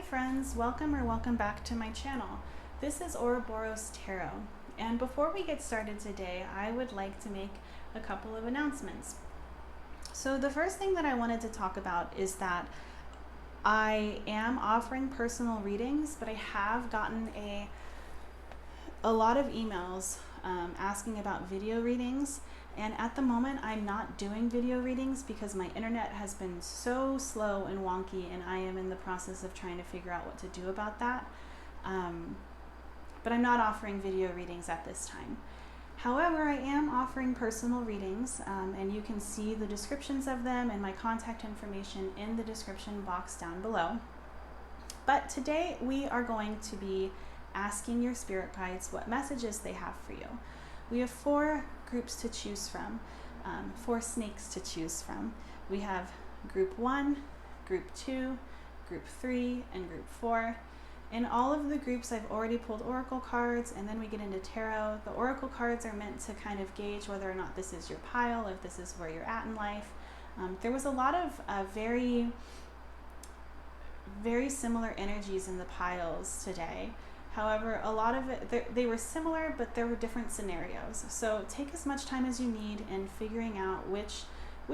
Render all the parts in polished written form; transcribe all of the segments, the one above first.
friends, welcome back to my channel. This is OuroborosTarot, and before we get started today, I would like to make a couple of announcements. So the first thing that I wanted to talk about is that I am offering personal readings, but I have gotten a lot of emails asking about video readings. And at the moment, I'm not doing video readings because my internet has been so slow and wonky, and I am in the process of trying to figure out what to do about that. But I'm not offering video readings at this time. However, I am offering personal readings, and you can see the descriptions of them and my contact information in the description box down below. But today we are going to be asking your spirit guides what messages they have for you. We have 4 groups to choose from, 4 snakes to choose from. We have group 1, group 2, group 3, and group 4. In all of the groups, I've already pulled oracle cards, and then we get into tarot. The oracle cards are meant to kind of gauge whether or not this is your pile, if this is where you're at in life. There was a lot of very similar energies in the piles today. However, a lot of it, they were similar, but there were different scenarios. So take as much time as you need in figuring out which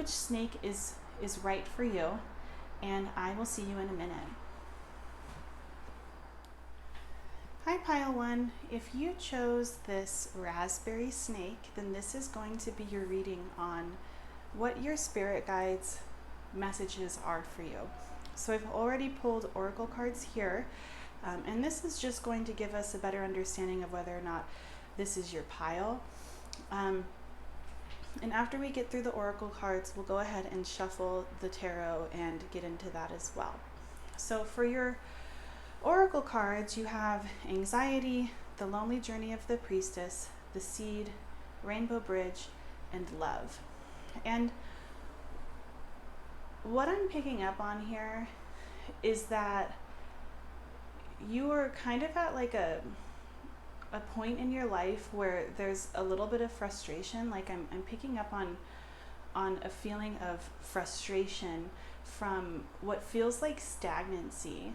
snake is right for you, and I will see you in a minute. Hi, Pile 1. If you chose this raspberry snake, then this is going to be your reading on what your spirit guides' messages are for you. So I've already pulled oracle cards here. And this is just going to give us a better understanding of whether or not this is your pile. And after we get through the oracle cards, we'll go ahead and shuffle the tarot and get into that as well. So for your oracle cards, you have anxiety, the lonely journey of the priestess, the seed, rainbow bridge, and love. And what I'm picking up on here is that you are kind of at like a point in your life where there's a little bit of frustration. Like I'm picking up on a feeling of frustration from what feels like stagnancy.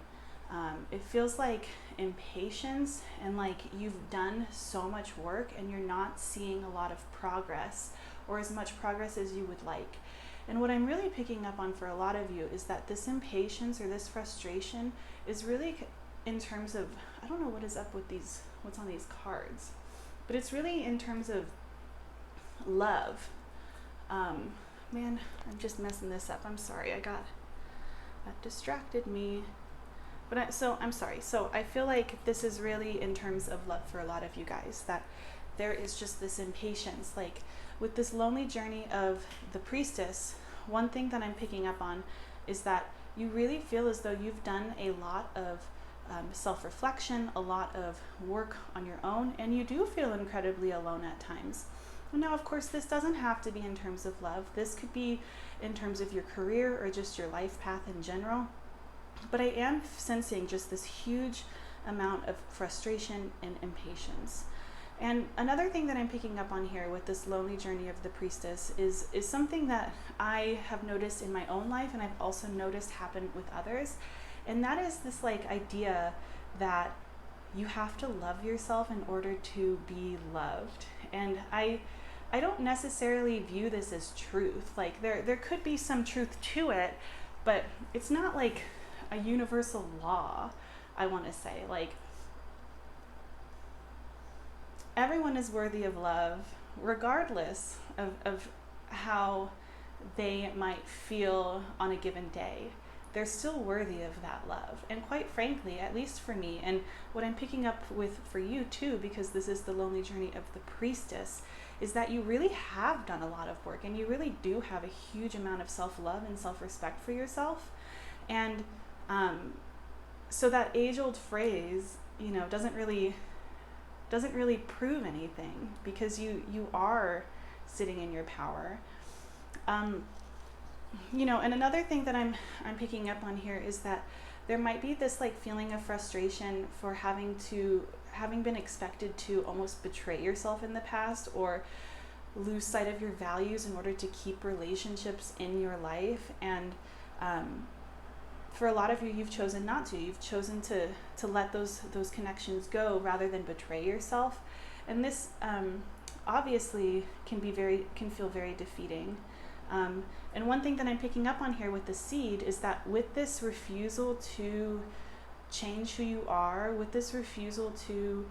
It feels like impatience, and like you've done so much work and you're not seeing a lot of progress, or as much progress as you would like. And what I'm really picking up on for a lot of you is that this impatience or this frustration is really in terms of, I don't know what is up with what's on these cards, but it's really in terms of love. Man, I'm just messing this up. I'm sorry. That distracted me. But I'm sorry. So I feel like this is really in terms of love for a lot of you guys, that there is just this impatience. Like with this lonely journey of the priestess, one thing that I'm picking up on is that you really feel as though you've done a lot of self-reflection, a lot of work on your own, and you do feel incredibly alone at times. Now, of course, this doesn't have to be in terms of love. This could be in terms of your career or just your life path in general. But I am sensing just this huge amount of frustration and impatience. And another thing that I'm picking up on here with this lonely journey of the priestess is something that I have noticed in my own life, and I've also noticed happen with others. And that is this like idea that you have to love yourself in order to be loved. And I don't necessarily view this as truth. Like there could be some truth to it, but it's not like a universal law, I want to say. Like everyone is worthy of love, regardless of how they might feel on a given day. They're still worthy of that love. And quite frankly, at least for me, and what I'm picking up with for you too, because this is the lonely journey of the priestess, is that you really have done a lot of work, and you really do have a huge amount of self-love and self-respect for yourself. And so that age-old phrase, doesn't really prove anything, because you are sitting in your power. And another thing that I'm picking up on here is that there might be this like feeling of frustration for having been expected to almost betray yourself in the past, or lose sight of your values in order to keep relationships in your life, and For a lot of you, you've chosen not to. You've chosen to let those connections go rather than betray yourself. And this obviously can feel very defeating. And one thing that I'm picking up on here with the seed is that with this refusal to change who you are, with this refusal to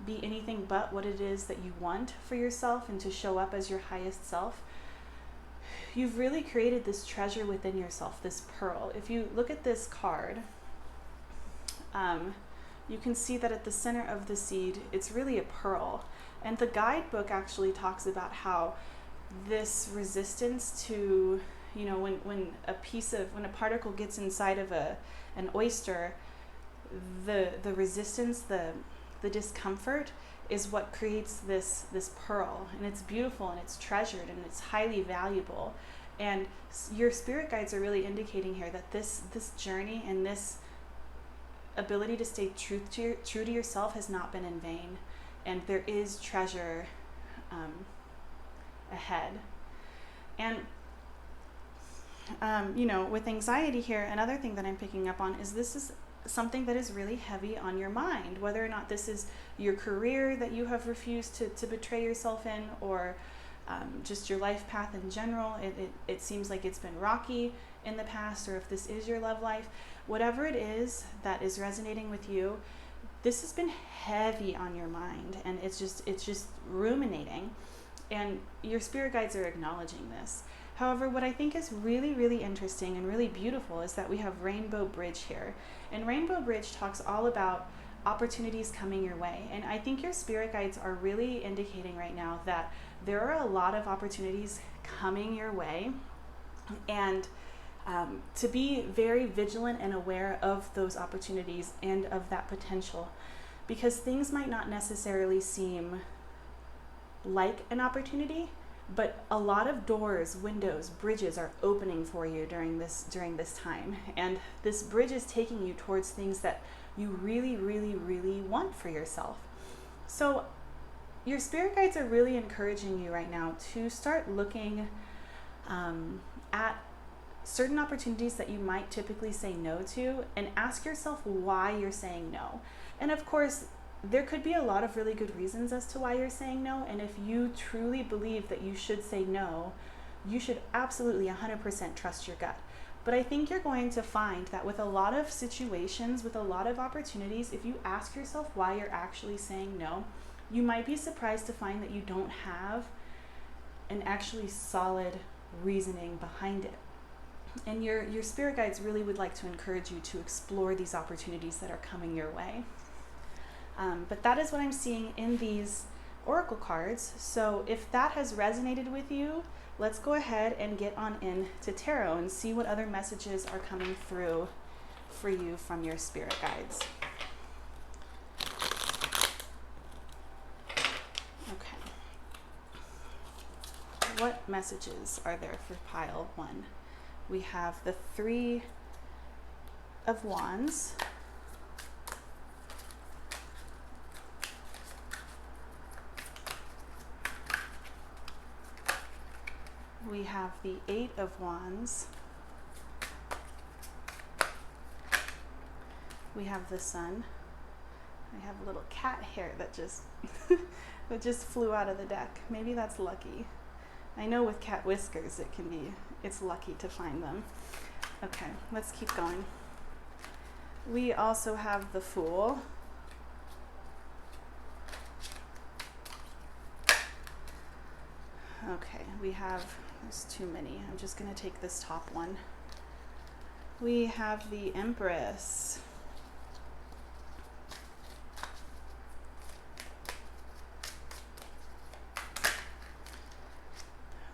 be anything but what it is that you want for yourself and to show up as your highest self, you've really created this treasure within yourself, this pearl. If you look at this card, you can see that at the center of the seed, it's really a pearl. And the guidebook actually talks about how this resistance to, when a particle gets inside of an oyster, the resistance, the discomfort is what creates this pearl. And it's beautiful and it's treasured and it's highly valuable. And your spirit guides are really indicating here that this journey and this ability to stay true to yourself has not been in vain. And there is treasure ahead. And with anxiety here, another thing that I'm picking up on is this is something that is really heavy on your mind, whether or not this is your career that you have refused to betray yourself in, or just your life path in general. It seems like it's been rocky in the past, or if this is your love life, whatever it is that is resonating with you, this has been heavy on your mind, and it's just ruminating, and your spirit guides are acknowledging this. However, what I think is really, really interesting and really beautiful is that we have Rainbow Bridge here. And Rainbow Bridge talks all about opportunities coming your way. And I think your spirit guides are really indicating right now that there are a lot of opportunities coming your way. And to be very vigilant and aware of those opportunities and of that potential. Because things might not necessarily seem like an opportunity, but a lot of doors, windows, bridges are opening for you during this time. And this bridge is taking you towards things that you really, really, really want for yourself. So your spirit guides are really encouraging you right now to start looking at certain opportunities that you might typically say no to, and ask yourself why you're saying no. And of course, there could be a lot of really good reasons as to why you're saying no, and if you truly believe that you should say no, you should absolutely 100% trust your gut. But I think you're going to find that with a lot of situations, with a lot of opportunities, if you ask yourself why you're actually saying no, you might be surprised to find that you don't have an actually solid reasoning behind it. And your spirit guides really would like to encourage you to explore these opportunities that are coming your way. But that is what I'm seeing in these oracle cards. So if that has resonated with you, let's go ahead and get on into tarot and see what other messages are coming through for you from your spirit guides. Okay. What messages are there for pile 1? We have the 3 of Wands. We have the 8 of Wands. We have the Sun. I have a little cat hair that just flew out of the deck. Maybe that's lucky. I know with cat whiskers it's lucky to find them. Okay, let's keep going. We also have the Fool. Okay, there's too many. I'm just going to take this top one. We have the Empress.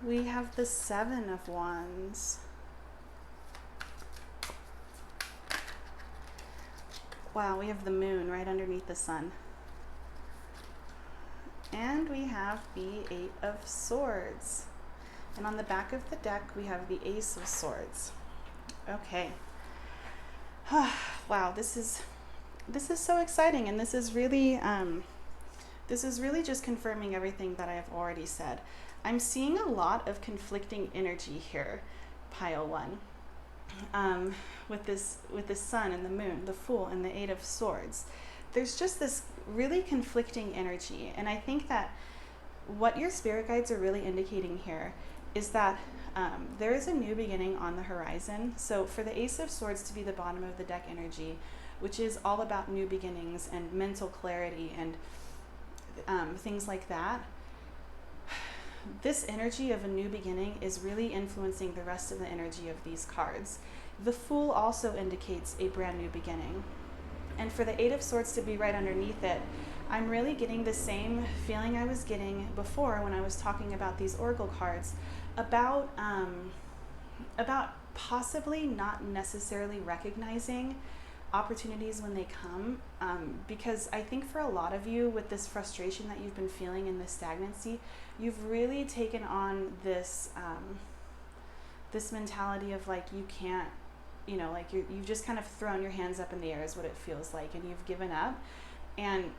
We have the 7 of Wands. Wow, we have the Moon right underneath the Sun. And we have the 8 of Swords. And on the back of the deck, we have the Ace of Swords. Okay. Wow, this is so exciting, and this is really just confirming everything that I have already said. I'm seeing a lot of conflicting energy here, pile 1. with this sun and the moon, the Fool and the Eight of Swords. There's just this really conflicting energy, and I think that what your spirit guides are really indicating here is that there is a new beginning on the horizon. So for the Ace of Swords to be the bottom of the deck energy, which is all about new beginnings and mental clarity and things like that, this energy of a new beginning is really influencing the rest of the energy of these cards. The Fool also indicates a brand new beginning. And for the Eight of Swords to be right underneath it, I'm really getting the same feeling I was getting before when I was talking about these oracle cards, about possibly not necessarily recognizing opportunities when they come, because I think for a lot of you, with this frustration that you've been feeling and this stagnancy, you've really taken on this this mentality of like, you can't, you know, like you've just kind of thrown your hands up in the air is what it feels like, and you've given up. And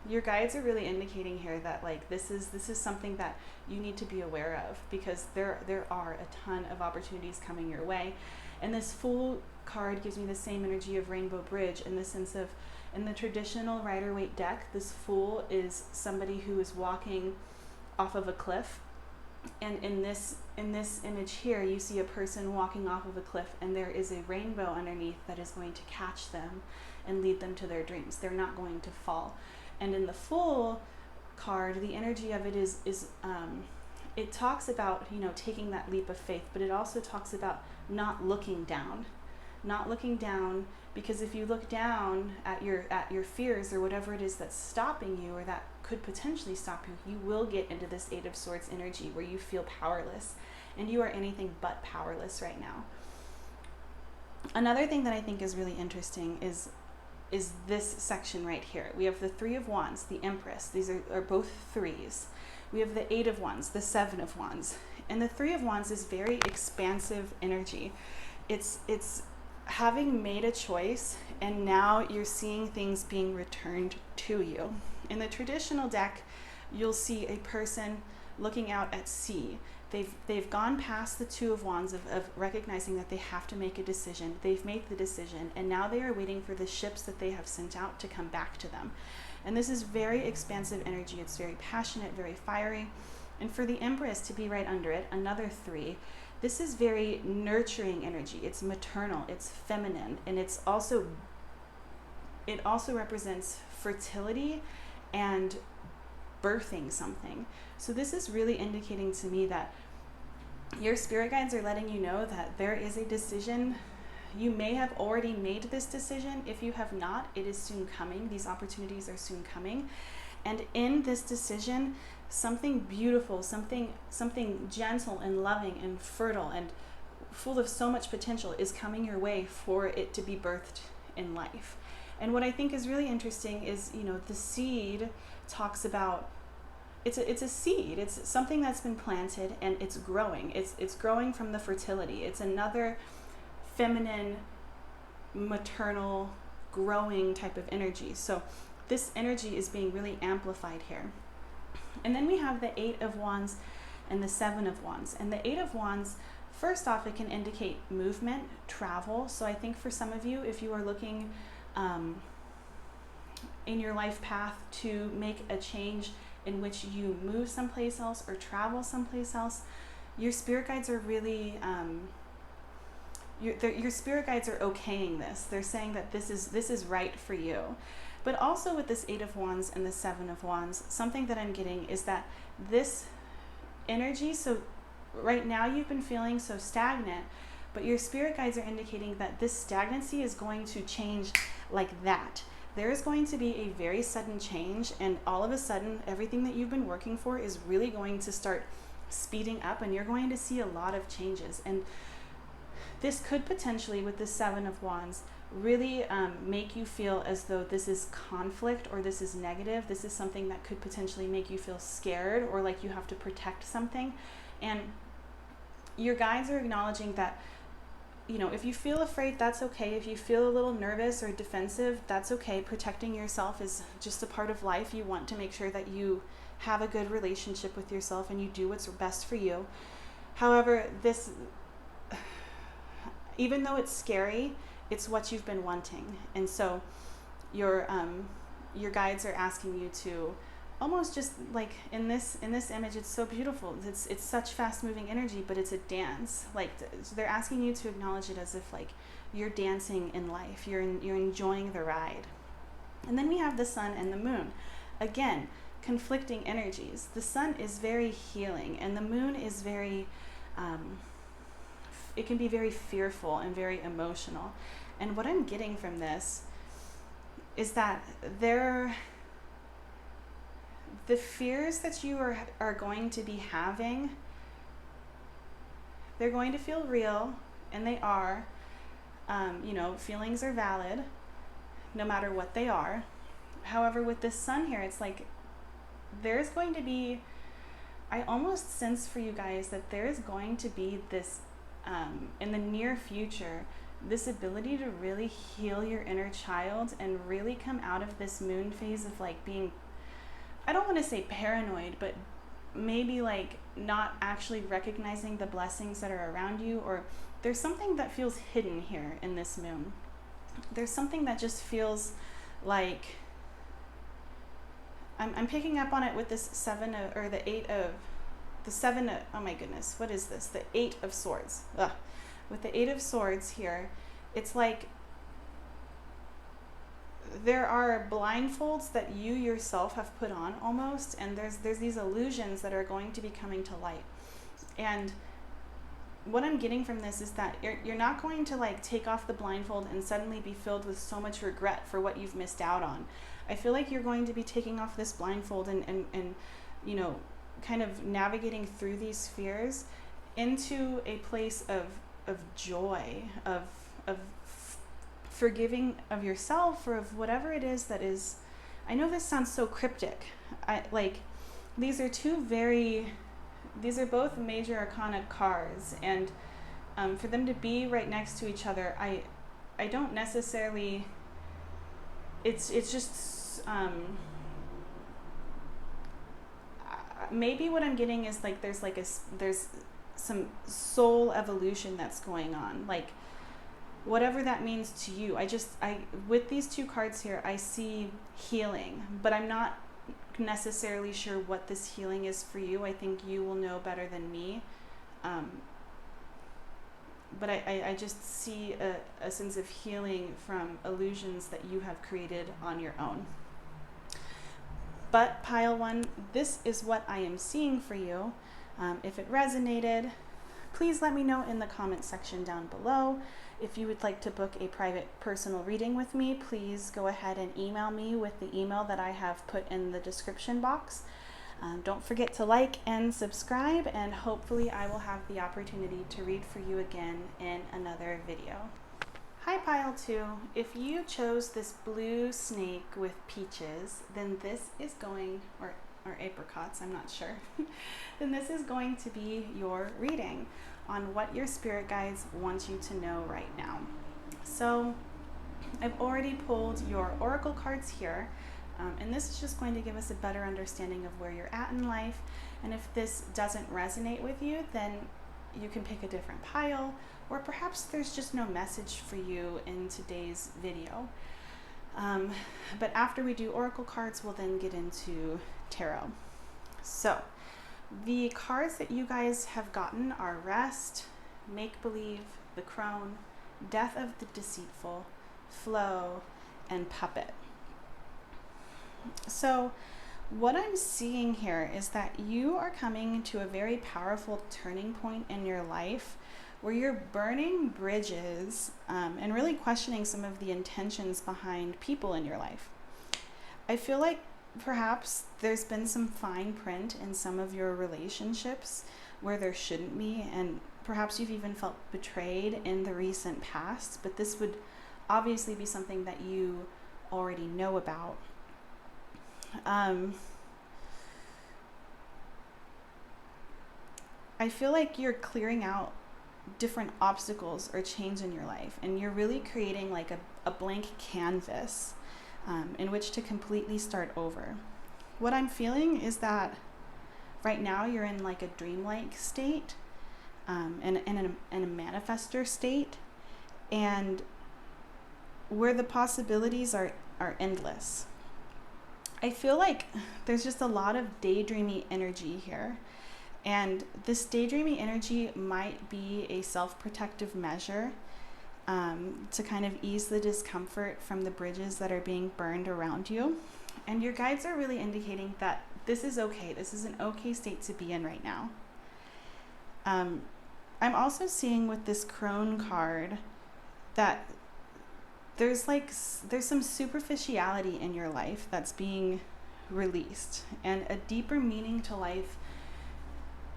your guides are really indicating here that like this is something that you need to be aware of, because there are a ton of opportunities coming your way. And this Fool card gives me the same energy of Rainbow Bridge, in the sense of, in the traditional Rider-Waite deck, this Fool is somebody who is walking off of a cliff. And in this image here, you see a person walking off of a cliff, and there is a rainbow underneath that is going to catch them and lead them to their dreams. They're not going to fall. And in the Fool card, the energy of it is it talks about, you know, taking that leap of faith, but it also talks about not looking down, because if you look down at your fears or whatever it is that's stopping you, or that could potentially stop you, you will get into this Eight of Swords energy where you feel powerless, and you are anything but powerless right now. Another thing that I think is really interesting is this section right here. We have the Three of Wands, the Empress. These are both threes. We have the Eight of Wands, the Seven of Wands. And the Three of Wands is very expansive energy. It's having made a choice, and now you're seeing things being returned to you. In the traditional deck, you'll see a person looking out at sea. They've gone past the Two of Wands of recognizing that they have to make a decision. They've made the decision, and now they are waiting for the ships that they have sent out to come back to them. And this is very expansive energy. It's very passionate, very fiery. And for the Empress to be right under it, another three, this is very nurturing energy. It's maternal, it's feminine, and it also represents fertility and birthing something. So this is really indicating to me that your spirit guides are letting you know that there is a decision. You may have already made this decision. If you have not, it is soon coming. These opportunities are soon coming. And in this decision, something beautiful, something gentle and loving and fertile and full of so much potential is coming your way for it to be birthed in life. And what I think is really interesting is, you know, the seed talks about, it's a seed. It's something that's been planted and it's growing. It's growing from the fertility. It's another feminine, maternal, growing type of energy. So this energy is being really amplified here. And then we have the Eight of Wands and the Seven of Wands. And the Eight of Wands, first off, it can indicate movement, travel. So I think for some of you, if you are looking in your life path to make a change in which you move someplace else or travel someplace else, your spirit guides are really your spirit guides are okaying this. They're saying that this is right for you. But also with this Eight of Wands and the Seven of Wands, something that I'm getting is that this energy, so right now you've been feeling so stagnant, but your spirit guides are indicating that this stagnancy is going to change like that. There is going to be a very sudden change, and all of a sudden everything that you've been working for is really going to start speeding up, and you're going to see a lot of changes. And this could potentially, with the Seven of Wands, really make you feel as though this is conflict or this is negative. This is something that could potentially make you feel scared or like you have to protect something. And your guides are acknowledging that, you know, if you feel afraid, that's okay. If you feel a little nervous or defensive, that's okay. Protecting yourself is just a part of life. You want to make sure that you have a good relationship with yourself and you do what's best for you. However, even though it's scary, it's what you've been wanting. And so your guides are asking you to almost just like in this image, it's so beautiful. It's such fast moving energy, but it's a dance. Like they're asking you to acknowledge it as if like you're dancing in life. You're enjoying the ride. And then we have the sun and the moon. Again, conflicting energies. The sun is very healing, and the moon is very, it can be very fearful and very emotional. And what I'm getting from this is that the fears that you are going to be having, they're going to feel real, and they are. Feelings are valid, no matter what they are. However, with this sun here, it's like there's going to be, I almost sense for you guys that there's going to be this, in the near future, this ability to really heal your inner child and really come out of this moon phase of like being, I don't want to say paranoid, but maybe like not actually recognizing the blessings that are around you, or there's something that feels hidden here in this moon. There's something that just feels like, I'm picking up on it with this oh my goodness, what is this? The 8 of Swords. Ugh. With the 8 of Swords here, it's like there are blindfolds that you yourself have put on almost, and there's these illusions that are going to be coming to light. And what I'm getting from this is that you're not going to like take off the blindfold and suddenly be filled with so much regret for what you've missed out on. I feel like you're going to be taking off this blindfold and kind of navigating through these fears into a place of joy, of forgiving of yourself, or of whatever it is that is. I know this sounds so cryptic. These are both major arcana cards, and for them to be right next to each other, I don't necessarily, it's just maybe what I'm getting is like there's some soul evolution that's going on, like whatever that means to you. With these 2 cards here, I see healing, but I'm not necessarily sure what this healing is for you. I think you will know better than me. But I just see a sense of healing from illusions that you have created on your own. But pile 1, this is what I am seeing for you. If it resonated, please let me know in the comment section down below. If you would like to book a private personal reading with me, please go ahead and email me with the email that I have put in the description box. Don't forget to like and subscribe, and hopefully I will have the opportunity to read for you again in another video. Hi pile 2, if you chose this blue snake with peaches, then this is going, or apricots, I'm not sure, then this is going to be your reading on what your spirit guides want you to know right now. So I've already pulled your oracle cards here, and this is just going to give us a better understanding of where you're at in life. And if this doesn't resonate with you, then you can pick a different pile, or perhaps there's just no message for you in today's video. But after we do oracle cards, we'll then get into tarot. So the cards that you guys have gotten are Rest, Make-Believe, the Crone, Death of the Deceitful, Flow, and Puppet. So what I'm seeing here is that you are coming to a very powerful turning point in your life where you're burning bridges and really questioning some of the intentions behind people in your life. I feel like perhaps there's been some fine print in some of your relationships where there shouldn't be, and perhaps you've even felt betrayed in the recent past, but this would obviously be something that you already know about. I feel like you're clearing out different obstacles or change in your life, and you're really creating like a blank canvas in which to completely start over. What I'm feeling is that right now you're in like a dreamlike state, and in a manifestor state, and where the possibilities are endless. I feel like there's just a lot of daydreamy energy here. And this daydreamy energy might be a self-protective measure to kind of ease the discomfort from the bridges that are being burned around you. And your guides are really indicating that this is okay. This is an okay state to be in right now. I'm also seeing with this crone card that there's some superficiality in your life that's being released, and a deeper meaning to life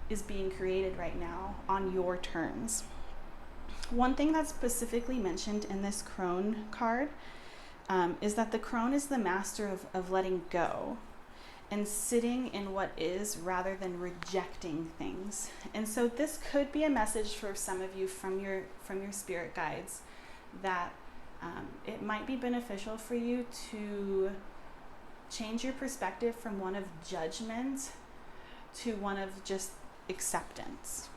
is being created right now on your terms. One thing that's specifically mentioned in this crone card is that the crone is the master of letting go and sitting in what is rather than rejecting things. And so this could be a message for some of you from your spirit guides that it might be beneficial for you to change your perspective from one of judgment to one of just acceptance.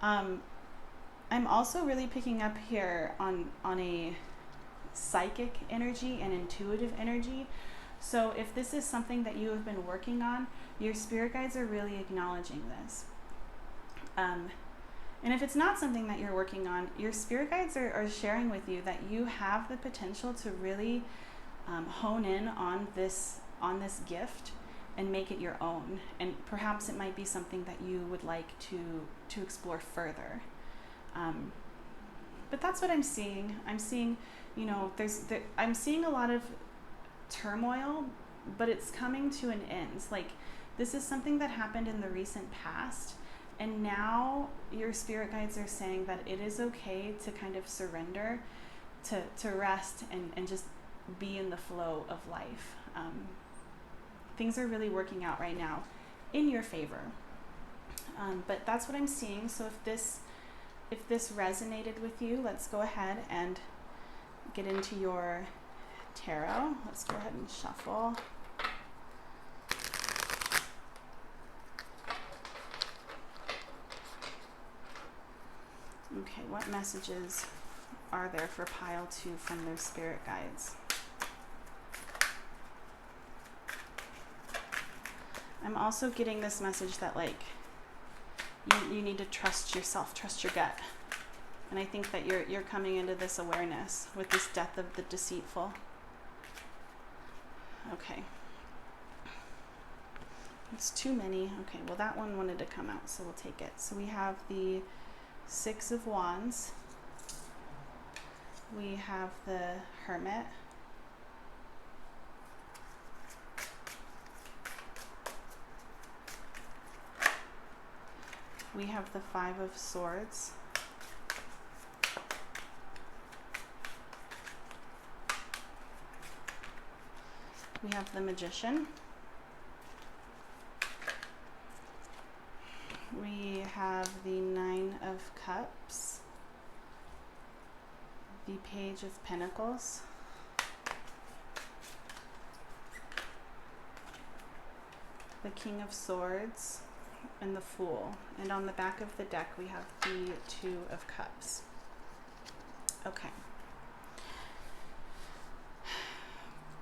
I'm also really picking up here on a psychic energy and intuitive energy. So if this is something that you have been working on, your spirit guides are really acknowledging this. And if it's not something that you're working on, your spirit guides are sharing with you that you have the potential to really hone in on this gift and make it your own. And perhaps it might be something that you would like to explore further. But that's what I'm seeing. I'm seeing, I'm seeing a lot of turmoil, but it's coming to an end. Like, this is something that happened in the recent past. And now your spirit guides are saying that it is okay to kind of surrender, to rest and just be in the flow of life. Things are really working out right now in your favor. But that's what I'm seeing. So if this resonated with you, let's go ahead and get into your tarot. Let's go ahead and shuffle. Okay, what messages are there for pile 2 from their spirit guides? I'm also getting this message that, like, you need to trust yourself, trust your gut. And I think that you're coming into this awareness with this death of the deceitful. Okay. It's too many. Okay, well, that one wanted to come out, so we'll take it. So we have the 6 of Wands. We have the Hermit. We have the 5 of Swords. We have the Magician. We have the 9 of Cups. The Page of Pentacles. The King of Swords. And the Fool. And on the back of the deck we have the 2 of Cups. Okay.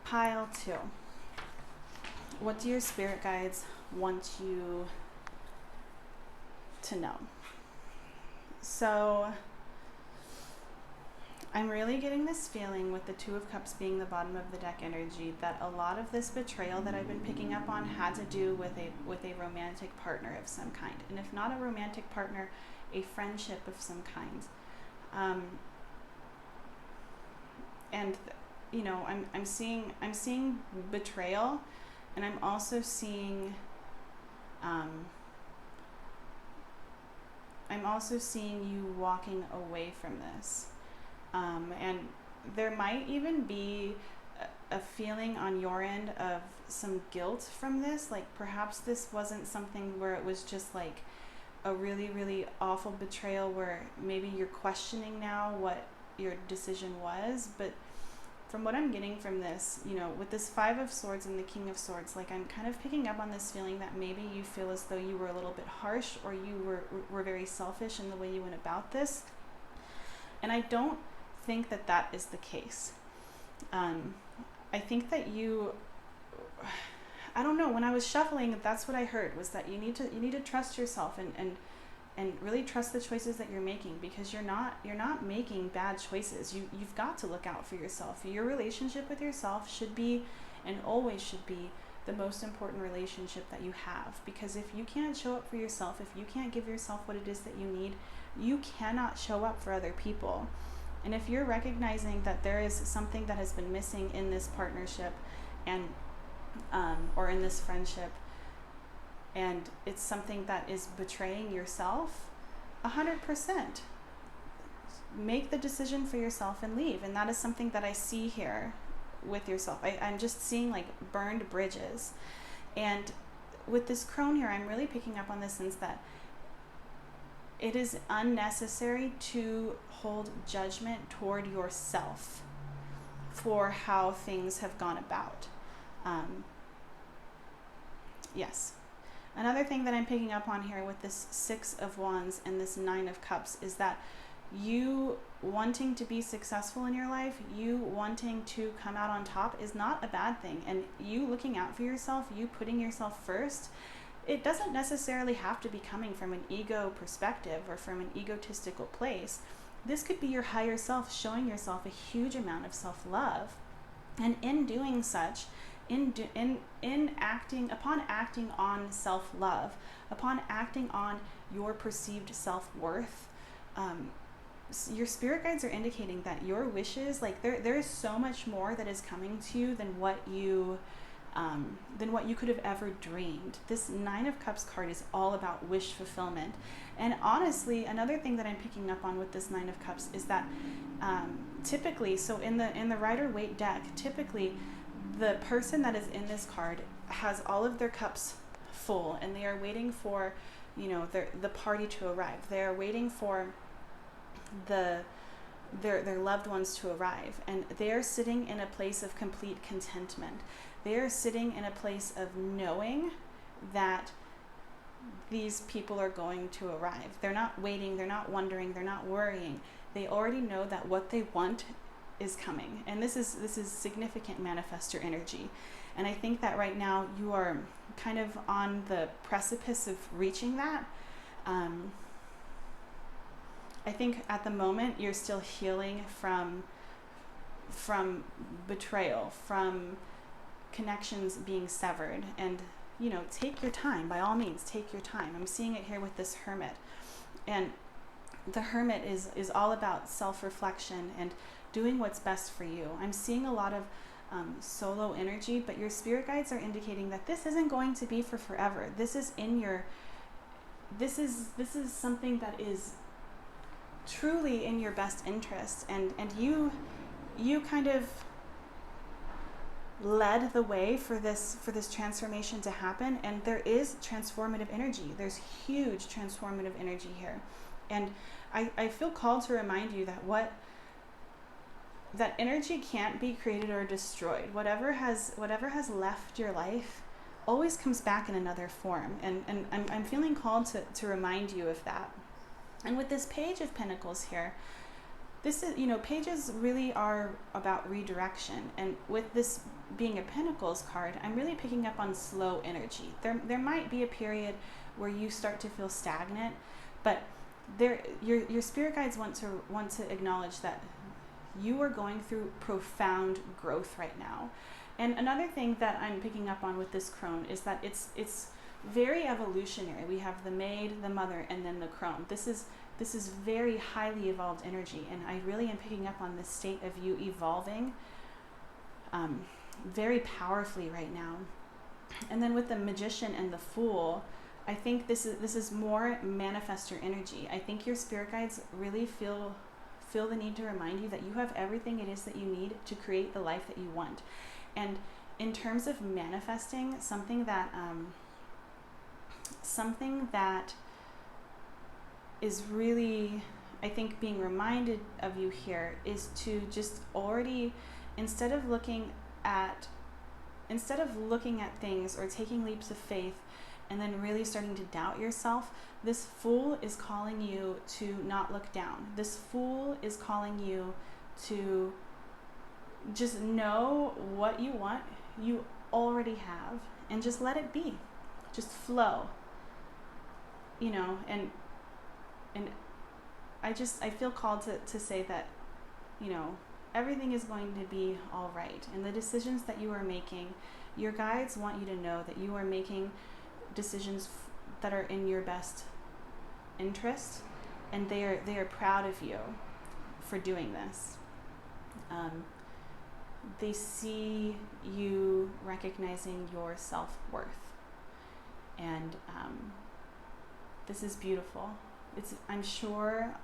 Pile 2. What do your spirit guides want you to know? So I'm really getting this feeling with the 2 of Cups being the bottom of the deck energy that a lot of this betrayal that I've been picking up on had to do with a romantic partner of some kind. And if not a romantic partner, a friendship of some kind. And you know, I'm seeing betrayal, and I'm also seeing you walking away from this. And there might even be a feeling on your end of some guilt from this. Like, perhaps this wasn't something where it was just like a really, really awful betrayal where maybe you're questioning now what your decision was. But from what I'm getting from this, you know, with this 5 of Swords and the King of Swords, like, I'm kind of picking up on this feeling that maybe you feel as though you were a little bit harsh, or you were very selfish in the way you went about this. And I don't think that that is the case. I think that I don't know, when I was shuffling, that's what I heard, was that you need to trust yourself and really trust the choices that you're making, because you're not making bad choices. You've got to look out for yourself. Your relationship with yourself should be, and always should be, the most important relationship that you have, because if you can't show up for yourself, if you can't give yourself what it is that you need, you cannot show up for other people. And if you're recognizing that there is something that has been missing in this partnership and or in this friendship, and it's something that is betraying yourself, 100% make the decision for yourself and leave. And that is something that I see here with yourself. I'm just seeing like burned bridges. And with this crone here, I'm really picking up on the sense that it is unnecessary to hold judgment toward yourself for how things have gone about. Yes. Another thing that I'm picking up on here with this 6 of Wands and this 9 of Cups is that you wanting to be successful in your life, you wanting to come out on top, is not a bad thing. And you looking out for yourself, you putting yourself first, it doesn't necessarily have to be coming from an ego perspective or from an egotistical place. This could be your higher self showing yourself a huge amount of self-love. And in doing such, upon acting on self-love, upon acting on your perceived self-worth, your spirit guides are indicating that your wishes, like there is so much more that is coming to you than what you could have ever dreamed. This 9 of Cups card is all about wish fulfillment. And honestly, another thing that I'm picking up on with this 9 of Cups is that typically, so in the Rider-Waite deck, typically the person that is in this card has all of their cups full, and they are waiting for, the party to arrive. They are waiting for their loved ones to arrive, and they are sitting in a place of complete contentment. They are sitting in a place of knowing that these people are going to arrive. They're not waiting, they're not wondering, they're not worrying. They already know that what they want is coming. And this is significant manifestor energy. And I think that right now you are kind of on the precipice of reaching that. I think at the moment you're still healing from betrayal, from connections being severed. And take your time. By all means, take your time. I'm seeing it here with this Hermit. And the Hermit is all about self-reflection and doing what's best for you. I'm seeing a lot of solo energy, but your spirit guides are indicating that this isn't going to be for forever. This is something that is truly in your best interest, and you kind of led the way for this transformation to happen. And there is transformative energy. There's huge transformative energy here. And I feel called to remind you that that energy can't be created or destroyed. Whatever has left your life always comes back in another form. And I'm feeling called to remind you of that. And with this Page of Pentacles here, this is, pages really are about redirection. And with this being a Pentacles card, I'm really picking up on slow energy. There might be a period where you start to feel stagnant, but your spirit guides want to acknowledge that you are going through profound growth right now. And another thing that I'm picking up on with this crone is that it's very evolutionary. We have the Maid, the Mother, and then the crone. This is very highly evolved energy, and I really am picking up on this state of you evolving very powerfully right now. And then with the Magician and the Fool, I think this is more manifestor energy. I think your spirit guides really feel the need to remind you that you have everything it is that you need to create the life that you want. And in terms of manifesting, something that is really, I think, being reminded of you here is to just already, instead of looking at things or taking leaps of faith and then really starting to doubt yourself, this Fool is calling you to not look down. This Fool is calling you to just know what you want, you already have, and just let it be. Just flow. You know, and I feel called to say that, you know, everything is going to be all right. And the decisions that you are making, your guides want you to know that you are making decisions that are in your best interest, and they are proud of you for doing this. They see you recognizing your self-worth, and this is beautiful. I'm sure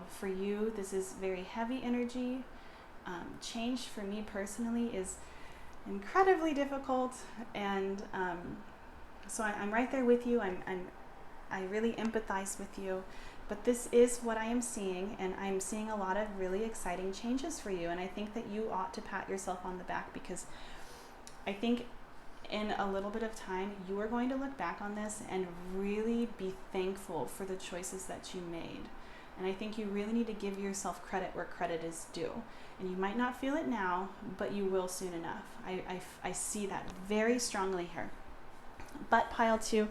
for you, this is very heavy energy. Change for me personally is incredibly difficult, and so I'm right there with you. I really empathize with you, but this is what I am seeing, and I'm seeing a lot of really exciting changes for you, and I think that you ought to pat yourself on the back, because I think in a little bit of time, you are going to look back on this and really be thankful for the choices that you made. And I think you really need to give yourself credit where credit is due. And you might not feel it now, but you will soon enough. I see that very strongly here. But pile 2,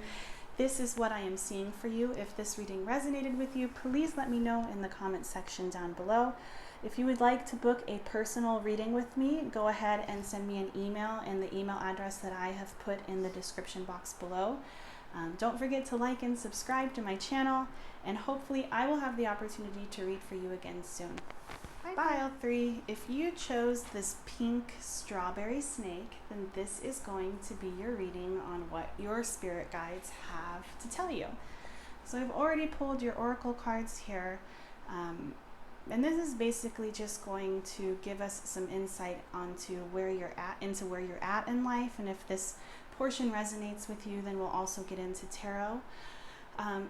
this is what I am seeing for you. If this reading resonated with you, please let me know in the comment section down below. If you would like to book a personal reading with me, go ahead and send me an email in the email address that I have put in the description box below. Don't forget to like and subscribe to my channel, and hopefully I will have the opportunity to read for you again soon. Pile 3, if you chose this pink strawberry snake, then this is going to be your reading on what your spirit guides have to tell you. So I've already pulled your oracle cards here, and this is basically just going to give us some insight onto where you're at in life, and if this portion resonates with you, then we'll also get into tarot.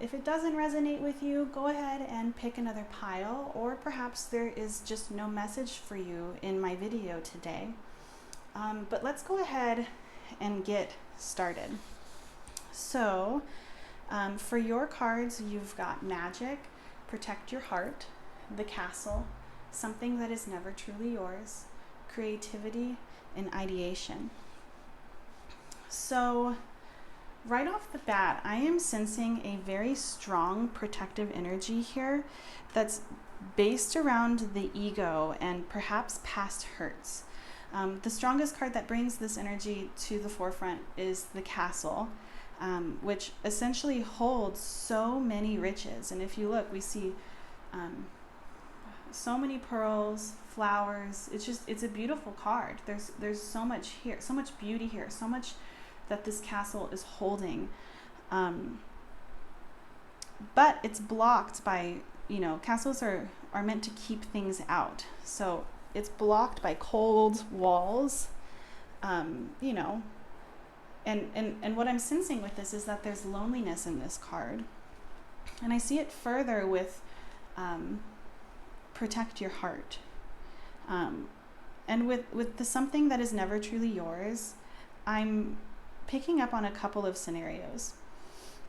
If it doesn't resonate with you, go ahead and pick another pile, or perhaps there is just no message for you in my video today. But let's go ahead and get started. So for your cards, you've got Magic, Protect Your Heart, the Castle, Something That Is Never Truly Yours, Creativity, and Ideation. So right off the bat, I am sensing a very strong protective energy here that's based around the ego and perhaps past hurts. The strongest card that brings this energy to the forefront is the Castle, which essentially holds so many riches. And if you look, we see so many pearls, flowers. It's a beautiful card. There's so much here, so much beauty here, so much that this castle is holding. But it's blocked by, castles are meant to keep things out. So it's blocked by cold walls, and what I'm sensing with this is that there's loneliness in this card. And I see it further with Protect Your Heart. And with the Something That Is Never Truly Yours, I'm picking up on a couple of scenarios.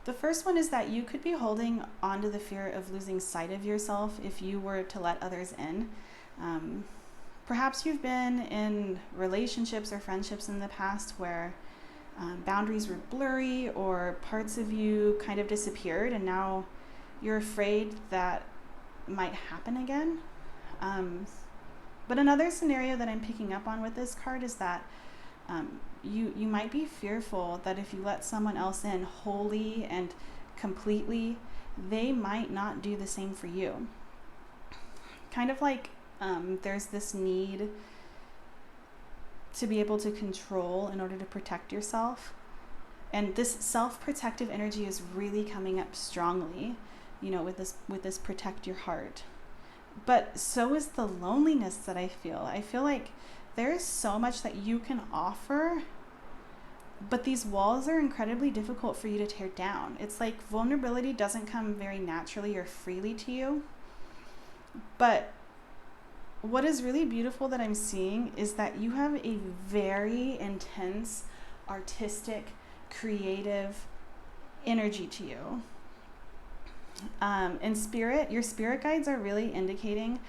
The first one is that you could be holding onto the fear of losing sight of yourself if you were to let others in. Perhaps you've been in relationships or friendships in the past where boundaries were blurry, or parts of you kind of disappeared, and now you're afraid that might happen again. But another scenario that I'm picking up on with this card is that you might be fearful that if you let someone else in wholly and completely, they might not do the same for you. Kind of like there's this need to be able to control in order to protect yourself. And this self-protective energy is really coming up strongly, with this Protect Your Heart. But so is the loneliness that I feel. I feel like there is so much that you can offer, but these walls are incredibly difficult for you to tear down. It's like vulnerability doesn't come very naturally or freely to you. But what is really beautiful that I'm seeing is that you have a very intense, artistic, creative energy to you. In spirit, your spirit guides are really indicating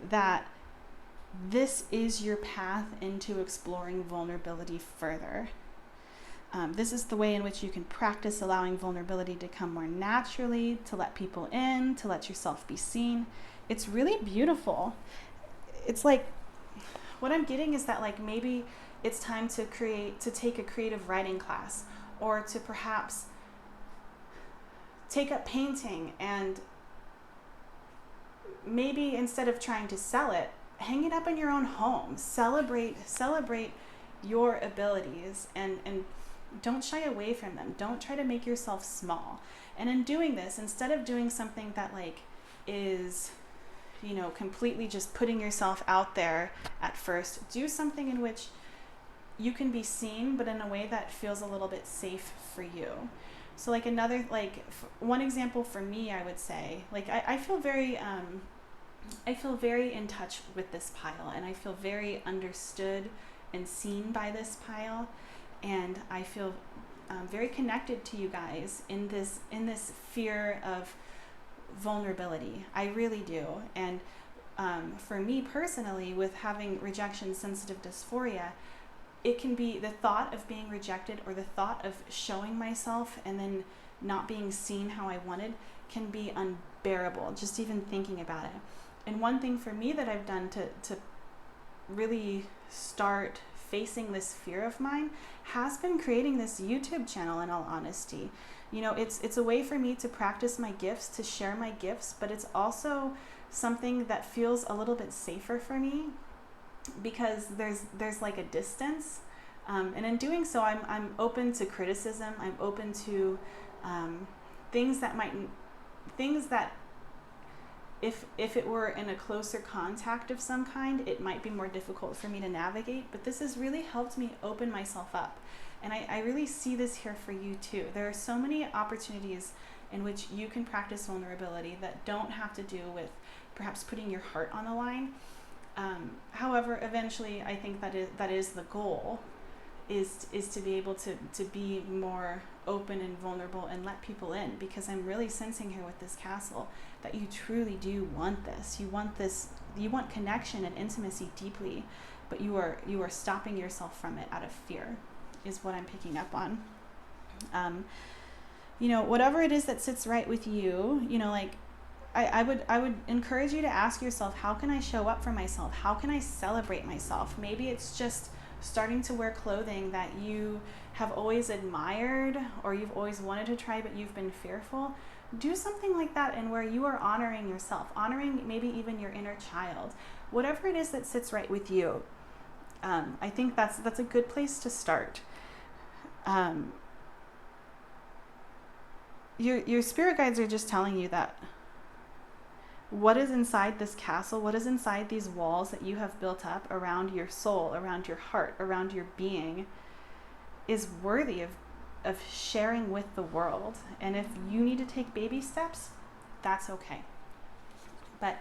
that this is your path into exploring vulnerability further. This is the way in which you can practice allowing vulnerability to come more naturally, to let people in, to let yourself be seen. It's really beautiful. It's like, what I'm getting is that like maybe it's time to take a creative writing class, or to perhaps take up painting, and maybe instead of trying to sell it, hang it up in your own home. Celebrate your abilities, and don't shy away from them. Don't try to make yourself small. And in doing this, instead of doing something that like is, you know, completely just putting yourself out there at first, do something in which you can be seen, but in a way that feels a little bit safe for you. So like another, like one example for me, I would say, like I feel very in touch with this pile, and I feel very understood and seen by this pile. And I feel very connected to you guys in this fear of vulnerability. I really do. And for me personally, with having rejection sensitive dysphoria, it can be the thought of being rejected, or the thought of showing myself and then not being seen how I wanted, can be unbearable, just even thinking about it. And one thing for me that I've done to really start facing this fear of mine has been creating this YouTube channel, in all honesty. You know, it's a way for me to practice my gifts, to share my gifts, but it's also something that feels a little bit safer for me, because there's like a distance. And in doing so, I'm open to criticism. I'm open to things that if it were in a closer contact of some kind, it might be more difficult for me to navigate. But this has really helped me open myself up. And I really see this here for you too. There are so many opportunities in which you can practice vulnerability that don't have to do with perhaps putting your heart on the line. However, eventually I think that is the goal, is to be able to be more open and vulnerable and let people in, because I'm really sensing here with this castle that you truly do want this. You want connection and intimacy deeply, but you are stopping yourself from it out of fear, is what I'm picking up on. You know, whatever it is that sits right with you, you know, like I would encourage you to ask yourself, how can I show up for myself? How can I celebrate myself? Maybe it's just starting to wear clothing that you have always admired, or you've always wanted to try but you've been fearful. Do something like that, and where you are honoring yourself, honoring maybe even your inner child, whatever it is that sits right with you. I think that's a good place to start. Your spirit guides are just telling you that what is inside this castle, what is inside these walls that you have built up around your soul, around your heart, around your being, is worthy of sharing with the world. And if you need to take baby steps, that's okay. But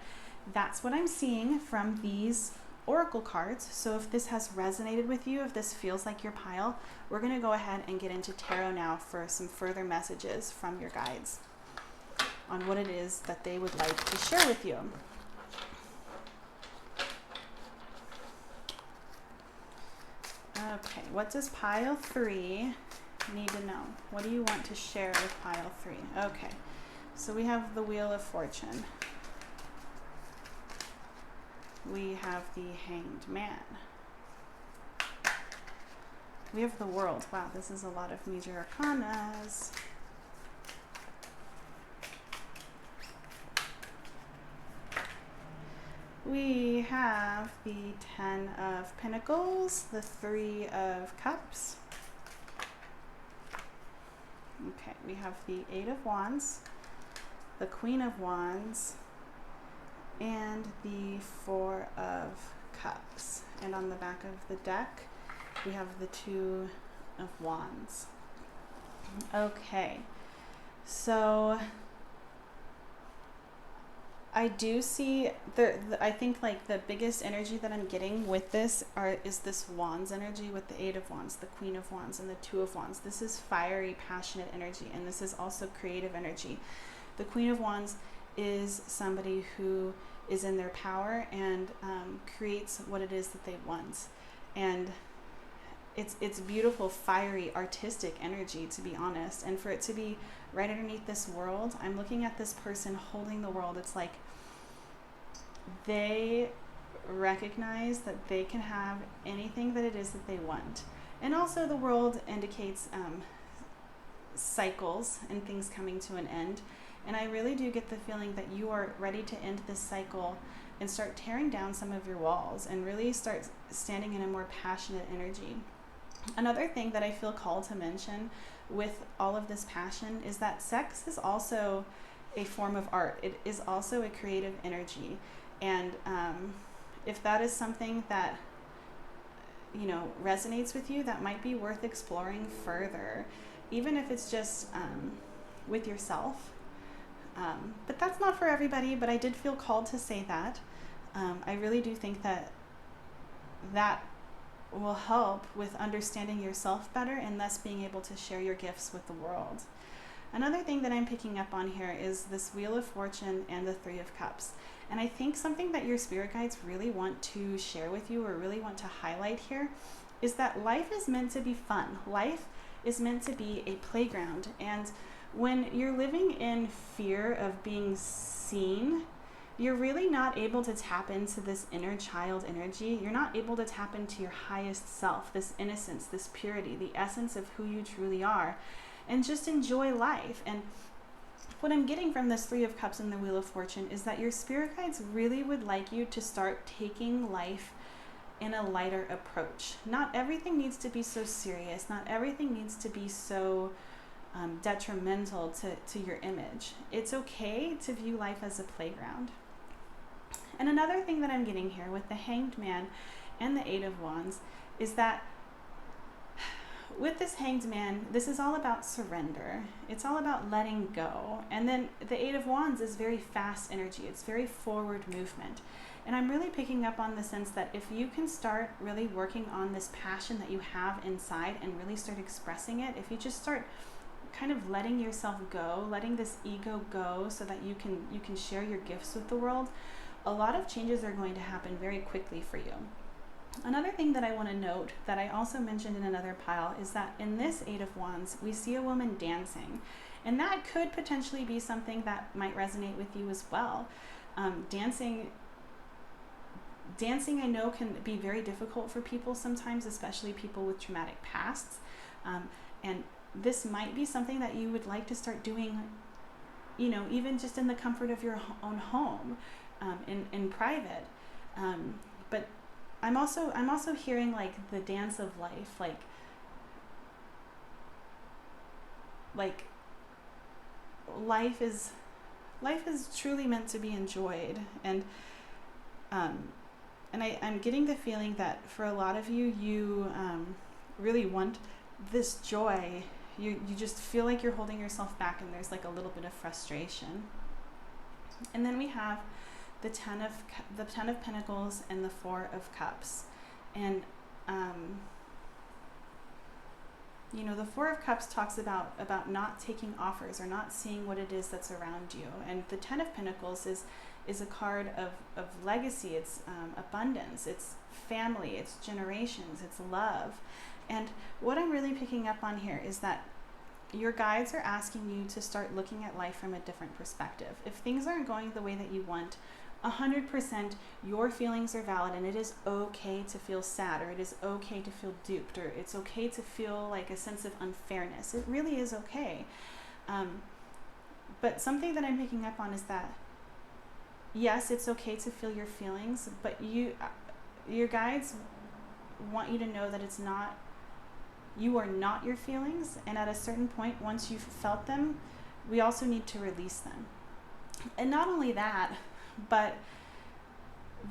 that's what I'm seeing from these oracle cards. So if this has resonated with you, if this feels like your pile, we're going to go ahead and get into tarot now for some further messages from your guides on what it is that they would like to share with you. Okay, what does pile 3 need to know? What do you want to share with pile 3? Okay, so we have the Wheel of Fortune. We have the Hanged Man. We have the World. Wow, this is a lot of major arcanas. We have the 10 of Pentacles, the 3 of Cups. Okay, we have the 8 of Wands, the Queen of Wands, and the 4 of Cups. And on the back of the deck, we have the 2 of Wands. Okay, so I do see I think like the biggest energy that I'm getting with this is this Wands energy with the Eight of Wands, the Queen of Wands, and the Two of Wands. This is fiery, passionate energy, and this is also creative energy. The Queen of Wands is somebody who is in their power and creates what it is that they want. And it's beautiful, fiery, artistic energy, to be honest. And for it to be right underneath this world, I'm looking at this person holding the world. It's like they recognize that they can have anything that it is that they want. And also the world indicates cycles and things coming to an end. And I really do get the feeling that you are ready to end this cycle and start tearing down some of your walls and really start standing in a more passionate energy. Another thing that I feel called to mention with all of this passion is that sex is also a form of art. It is also a creative energy. And if that is something that, resonates with you, that might be worth exploring further, even if it's just with yourself. But that's not for everybody, but I did feel called to say that. I really do think that will help with understanding yourself better and thus being able to share your gifts with the world. Another thing that I'm picking up on here is this Wheel of Fortune and the Three of Cups. And I think something that your spirit guides really want to share with you or really want to highlight here is that life is meant to be fun. Life is meant to be a playground. And when you're living in fear of being seen, you're really not able to tap into this inner child energy. You're not able to tap into your highest self, this innocence, this purity, the essence of who you truly are, and just enjoy life. And what I'm getting from this Three of Cups and the Wheel of Fortune is that your spirit guides really would like you to start taking life in a lighter approach. Not everything needs to be so serious. Not everything needs to be so detrimental to your image. It's okay to view life as a playground. And another thing that I'm getting here with the Hanged Man and the Eight of Wands is that with this Hanged Man, this is all about surrender. It's all about letting go. And then the Eight of Wands is very fast energy. It's very forward movement. And I'm really picking up on the sense that if you can start really working on this passion that you have inside and really start expressing it, if you just start kind of letting yourself go, letting this ego go so that you can share your gifts with the world, a lot of changes are going to happen very quickly for you. Another thing that I want to note that I also mentioned in another pile is that in this Eight of Wands, we see a woman dancing. And that could potentially be something that might resonate with you as well. Dancing I know can be very difficult for people sometimes, especially people with traumatic pasts. And this might be something that you would like to start doing, even just in the comfort of your own home, in private. But I'm also hearing like the dance of life, like life is truly meant to be enjoyed. And I'm getting the feeling that for a lot of you, you really want this joy. You just feel like you're holding yourself back, and there's like a little bit of frustration. And then we have the Ten of Pentacles and the Four of Cups. And the Four of Cups talks about not taking offers or not seeing what it is that's around you. And the Ten of Pentacles is a card of legacy. It's abundance, it's family, it's generations, it's love. And what I'm really picking up on here is that your guides are asking you to start looking at life from a different perspective. If things aren't going the way that you want, 100% your feelings are valid, and it is okay to feel sad, or it is okay to feel duped, or it's okay to feel like a sense of unfairness. It really is okay. But something that I'm picking up on is that, yes, it's okay to feel your feelings, but your guides want you to know that you are not your feelings, and at a certain point, once you've felt them, we also need to release them. And not only that, but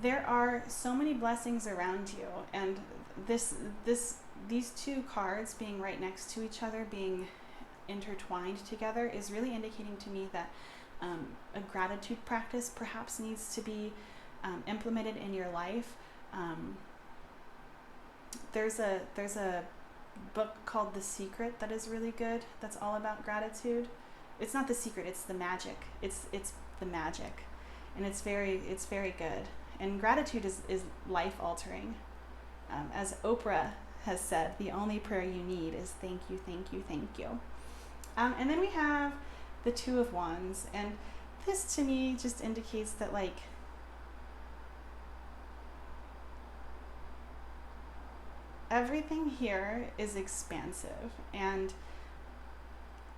there are so many blessings around you, and these two cards being right next to each other, being intertwined together, is really indicating to me that a gratitude practice perhaps needs to be implemented in your life. There's a book called The Secret that is really good. That's all about gratitude. It's not The Secret. It's The Magic. It's The Magic, and it's very good. And gratitude is life altering. As Oprah has said, the only prayer you need is thank you, thank you, thank you. And then we have the Two of Wands, and this to me just indicates that like everything here is expansive, and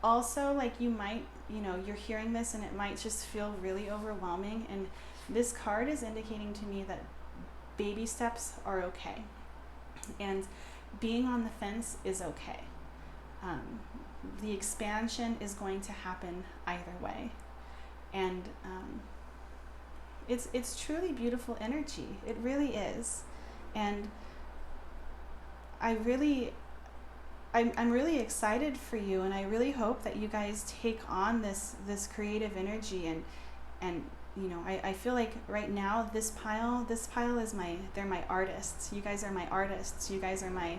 also like you might, you're hearing this and it might just feel really overwhelming, and this card is indicating to me that baby steps are okay, and being on the fence is okay. The expansion is going to happen either way, and it's truly beautiful energy. It really is, and I'm really excited for you, and I really hope that you guys take on this creative energy, and I feel like right now this pile is they're my artists. You guys are my artists. You guys are my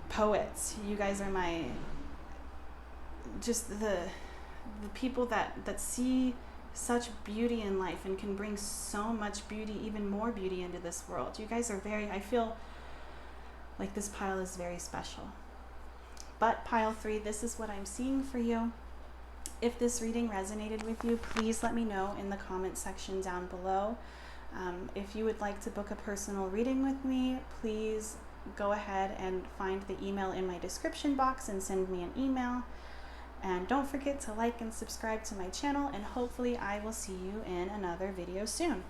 poets. You guys are my just the people that see such beauty in life and can bring so much beauty, even more beauty into this world. You guys are I feel like this pile is very special. But pile 3, this is what I'm seeing for you. If this reading resonated with you, please let me know in the comment section down below. If you would like to book a personal reading with me, please go ahead and find the email in my description box and send me an email. And don't forget to like and subscribe to my channel, and hopefully I will see you in another video soon.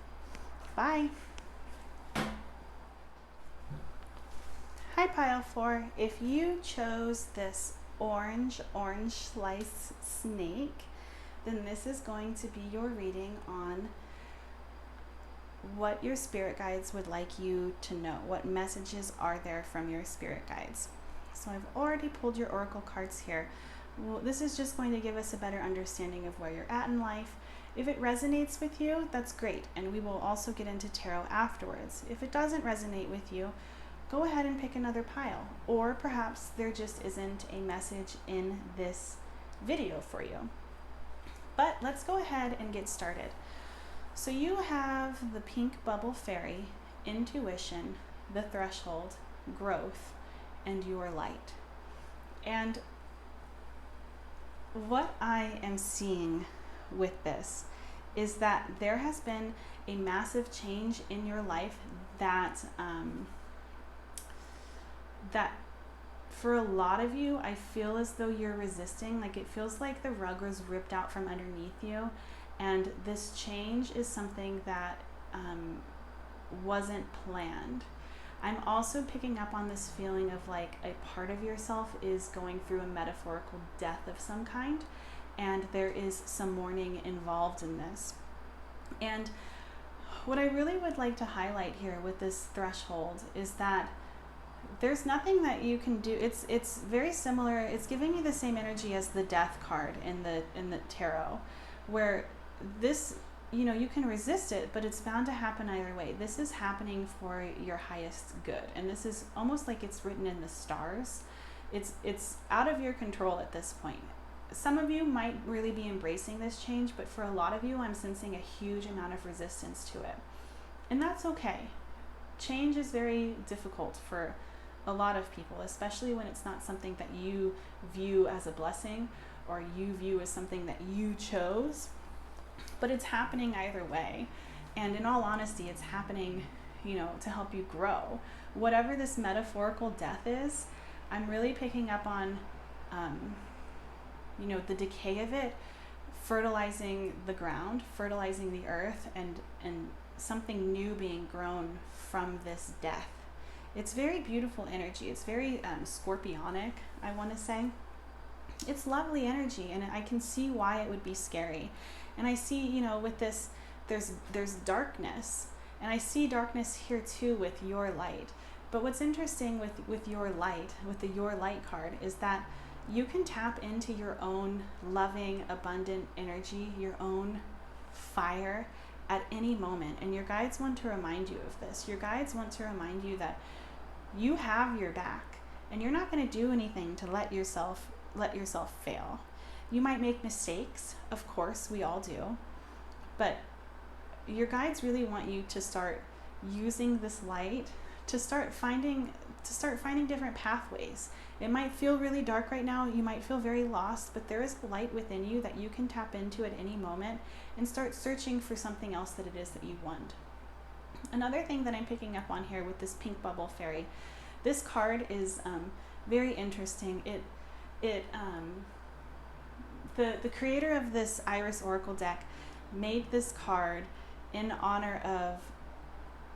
Bye! Hi pile 4, if you chose this orange slice snake, then this is going to be your reading on what your spirit guides would like you to know. What messages are there from your spirit guides? So I've already pulled your oracle cards here. Well, this is just going to give us a better understanding of where you're at in life. If it resonates with you, that's great, and we will also get into tarot afterwards. If it doesn't resonate with you, go ahead and pick another pile, or perhaps there just isn't a message in this video for you. But let's go ahead and get started. So you have the pink bubble fairy, intuition, the threshold, growth, and your light. And what I am seeing with this is that there has been a massive change in your life that for a lot of you, I feel as though you're resisting. Like it feels like the rug was ripped out from underneath you, and this change is something that wasn't planned. I'm also picking up on this feeling of like a part of yourself is going through a metaphorical death of some kind, and there is some mourning involved in this. And what I really would like to highlight here with this threshold is that there's nothing that you can do. It's very similar. It's giving you the same energy as the death card in the tarot, where this, you can resist it, but it's bound to happen either way. This is happening for your highest good, and this is almost like it's written in the stars. It's out of your control at this point. Some of you might really be embracing this change, but for a lot of you, I'm sensing a huge amount of resistance to it, and that's okay. Change is very difficult for a lot of people, especially when it's not something that you view as a blessing or you view as something that you chose, but it's happening either way. And in all honesty, it's happening, to help you grow. Whatever this metaphorical death is, I'm really picking up on, the decay of it, fertilizing the ground, fertilizing the earth, and something new being grown from this death. It's very beautiful energy. It's very scorpionic, I want to say. It's lovely energy, and I can see why it would be scary. And I see, with this, there's darkness, and I see darkness here too with your light. But what's interesting with your light, with the your light card, is that you can tap into your own loving, abundant energy, your own fire at any moment. And your guides want to remind you of this. Your guides want to remind you that you have your back, and you're not going to do anything to let yourself fail. You might make mistakes, of course, we all do, but your guides really want you to start using this light to start finding different pathways. It might feel really dark right now, you might feel very lost, but there is a light within you that you can tap into at any moment and start searching for something else that it is that you want. Another thing that I'm picking up on here with this pink bubble fairy, this card is very interesting. The creator of this Iris Oracle deck made this card in honor of,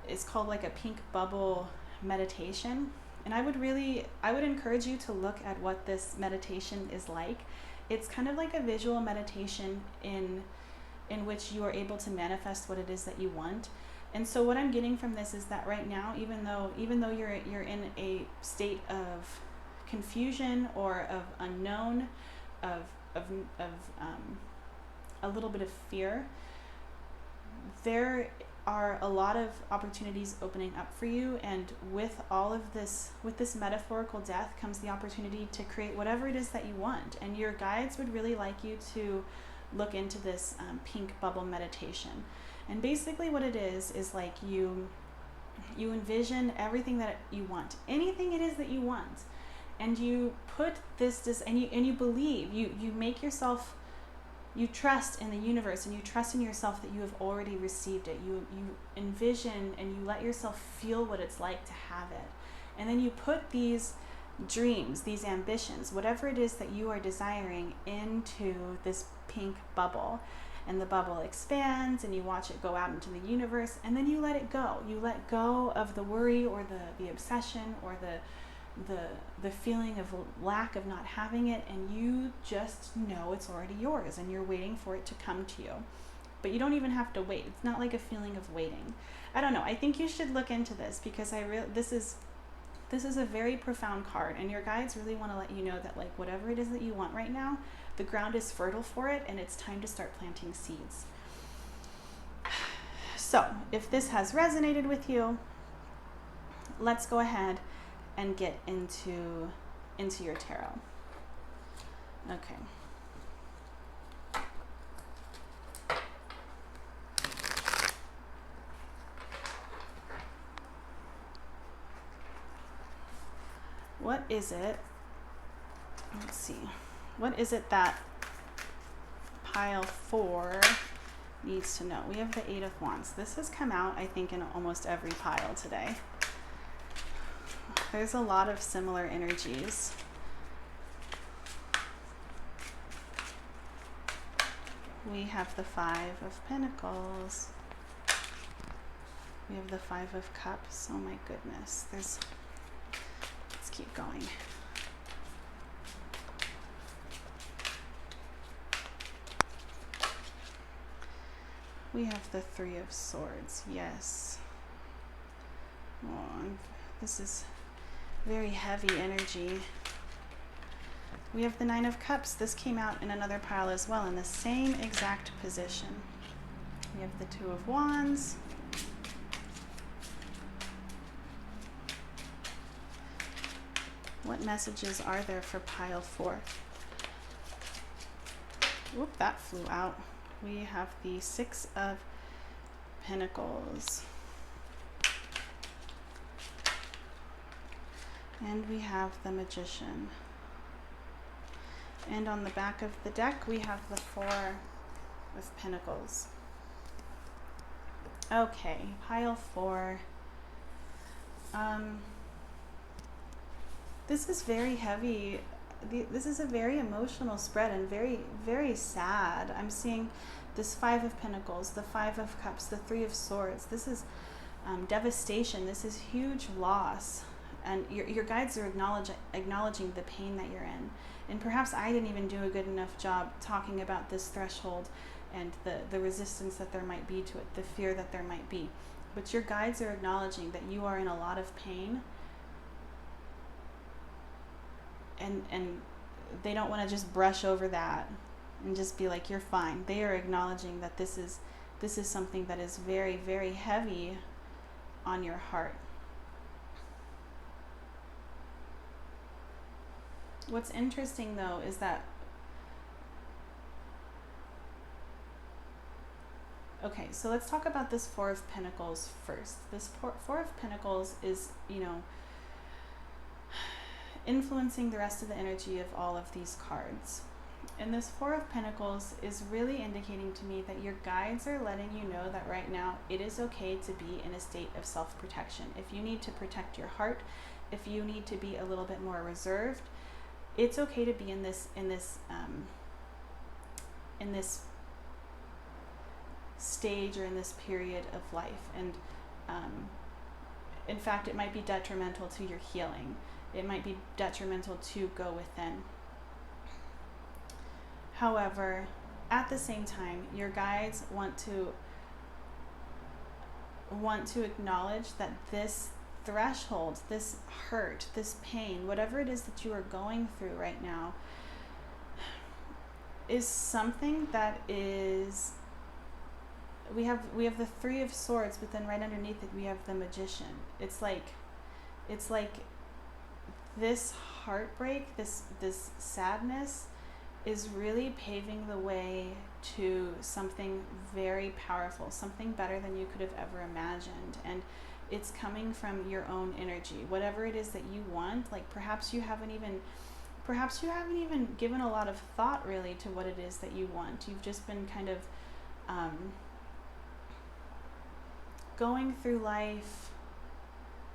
it's called like a pink bubble meditation. And I would encourage you to look at what this meditation is like. It's kind of like a visual meditation in which you are able to manifest what it is that you want. And so what I'm getting from this is that right now, even though you're in a state of confusion or of unknown, of a little bit of fear, there are a lot of opportunities opening up for you. And with all of this, with this metaphorical death comes the opportunity to create whatever it is that you want. And your guides would really like you to look into this pink bubble meditation. And basically what it is like you envision everything that you want, anything it is that you want, and you put this and you believe, you make yourself, you trust in the universe and you trust in yourself that you have already received it. You envision and you let yourself feel what it's like to have it. And then you put these dreams, these ambitions, whatever it is that you are desiring, into this pink bubble. And the bubble expands and you watch it go out into the universe, and then you let it go. You let go of the worry or the obsession or the feeling of lack of not having it, and you just know it's already yours and you're waiting for it to come to you. But you don't even have to wait. It's not like a feeling of waiting. I don't know. I think you should look into this because this is a very profound card, and your guides really want to let you know that, like, whatever it is that you want right now, the ground is fertile for it, and it's time to start planting seeds. So if this has resonated with you, let's go ahead and get into your tarot. Okay. What is it? Let's see. What is it that pile 4 needs to know? We have the 8 of Wands. This has come out, I think, in almost every pile today. There's a lot of similar energies. We have the 5 of Pentacles. We have the 5 of Cups. Oh my goodness. Let's keep going. We have the 3 of Swords. Yes. Oh, this is very heavy energy. We have the 9 of Cups. This came out in another pile as well, in the same exact position. We have the 2 of Wands. What messages are there for pile 4? Whoop, that flew out. We have the 6 of Pentacles. And we have the Magician. And on the back of the deck, we have the 4 of Pentacles. Okay, pile 4. This is very heavy. This is a very emotional spread and very, very sad. I'm seeing this 5 of Pentacles, the 5 of Cups, the 3 of Swords. This is devastation. This is huge loss. And your guides are acknowledging the pain that you're in. And perhaps I didn't even do a good enough job talking about this threshold and the resistance that there might be to it, the fear that there might be. But your guides are acknowledging that you are in a lot of pain. And they don't want to just brush over that and just be like, you're fine. They are acknowledging that this is something that is very, very heavy on your heart. What's interesting though is that, okay, so let's talk about this Four of Pentacles first. This Four of Pentacles is, influencing the rest of the energy of all of these cards. And this Four of Pentacles is really indicating to me that your guides are letting you know that right now it is okay to be in a state of self-protection. If you need to protect your heart, if you need to be a little bit more reserved, it's okay to be in this stage or in this period of life. And in fact, it might be detrimental to your healing. It might be detrimental to go within. However, at the same time, your guides want to acknowledge that this threshold, this hurt, this pain, whatever it is that you are going through right now, is something that is, we have the Three of Swords, but then right underneath it we have the Magician. It's like this heartbreak, this sadness is really paving the way to something very powerful, something better than you could have ever imagined. And it's coming from your own energy. Whatever it is that you want, like perhaps you haven't even given a lot of thought really to what it is that you want. You've just been kind of going through life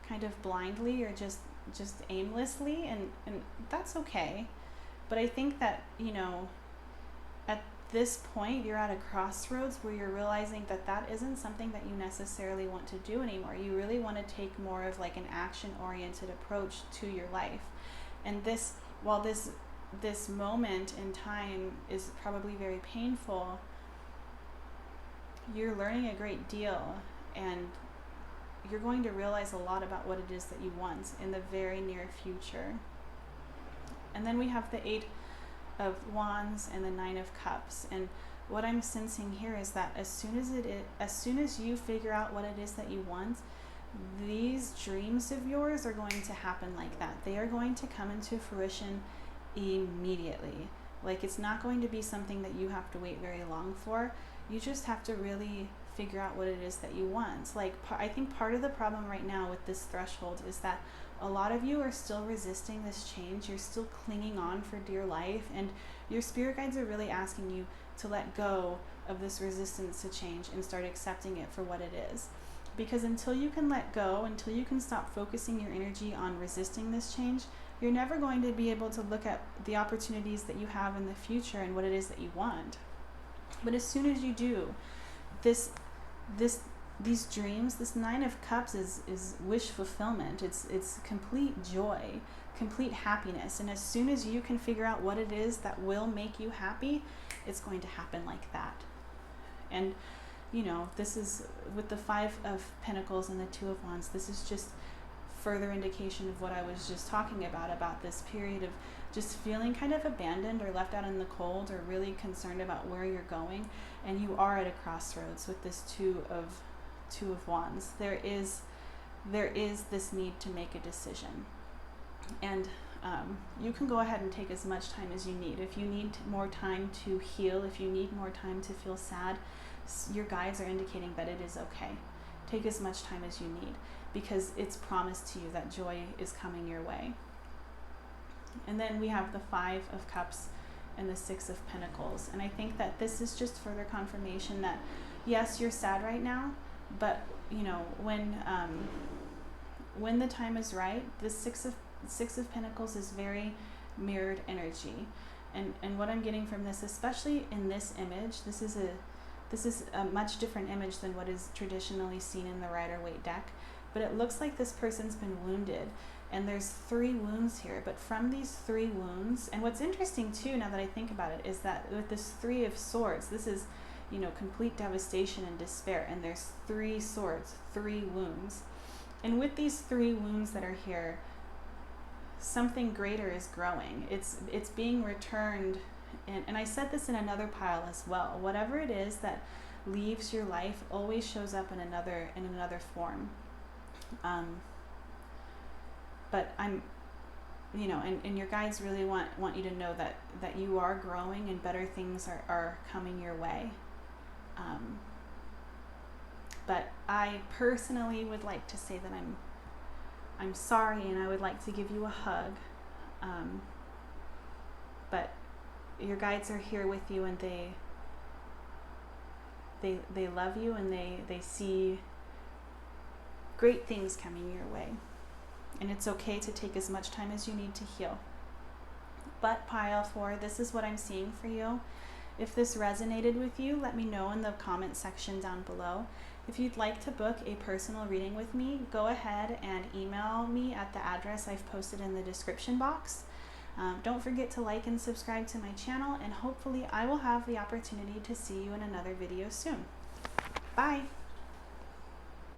kind of blindly or just aimlessly, and that's okay. But I think that, at this point, you're at a crossroads where you're realizing that that isn't something that you necessarily want to do anymore. You really want to take more of like an action-oriented approach to your life. And while this moment in time is probably very painful, you're learning a great deal, and you're going to realize a lot about what it is that you want in the very near future. And then we have the Eight of Wands and the Nine of Cups. And what I'm sensing here is that as soon as you figure out what it is that you want, these dreams of yours are going to happen like that. They are going to come into fruition immediately. Like, it's not going to be something that you have to wait very long for. You just have to really figure out what it is that you want. Like, I think part of the problem right now with this threshold is that a lot of you are still resisting this change. You're still clinging on for dear life, and your spirit guides are really asking you to let go of this resistance to change and start accepting it for what it is. Because until you can let go, until you can stop focusing your energy on resisting this change, you're never going to be able to look at the opportunities that you have in the future and what it is that you want. But as soon as you do, these dreams, this Nine of Cups is wish fulfillment. It's complete joy, complete happiness. And as soon as you can figure out what it is that will make you happy, it's going to happen like that. And this is with the Five of Pentacles and the Two of Wands. This is just further indication of what I was just talking about this period of just feeling kind of abandoned or left out in the cold, or really concerned about where you're going. And you are at a crossroads with this Two of Wands. There is this need to make a decision, and you can go ahead and take as much time as you need. If you need more time to heal, if you need more time to feel sad, your guides are indicating that it is okay. Take as much time as you need, because it's promised to you that joy is coming your way. And then we have the Five of Cups and the Six of Pentacles. And I think that this is just further confirmation that, yes, you're sad right now, but when the time is right, the Six of Pentacles is very mirrored energy. And what I'm getting from this, especially in this image, this is a much different image than what is traditionally seen in the Rider-Waite deck. But it looks like this person's been wounded, and there's 3 wounds here. But from these 3 wounds, and what's interesting too, now that I think about it, is that with this Three of Swords, this is complete devastation and despair, and there's 3 swords, 3 wounds. And with these 3 wounds that are here, something greater is growing. It's being returned, and I said this in another pile as well. Whatever it is that leaves your life always shows up in another form. But I'm, you know, and your guides really want you to know that you are growing and better things are coming your way. But I personally would like to say that I'm sorry, and I would like to give you a hug. But your guides are here with you, and they love you, and they see great things coming your way. And it's okay to take as much time as you need to heal. But pile 4, this is what I'm seeing for you. If this resonated with you, let me know in the comment section down below. If you'd like to book a personal reading with me, go ahead and email me at the address I've posted in the description box. Don't forget to like and subscribe to my channel, and hopefully I will have the opportunity to see you in another video soon. Bye!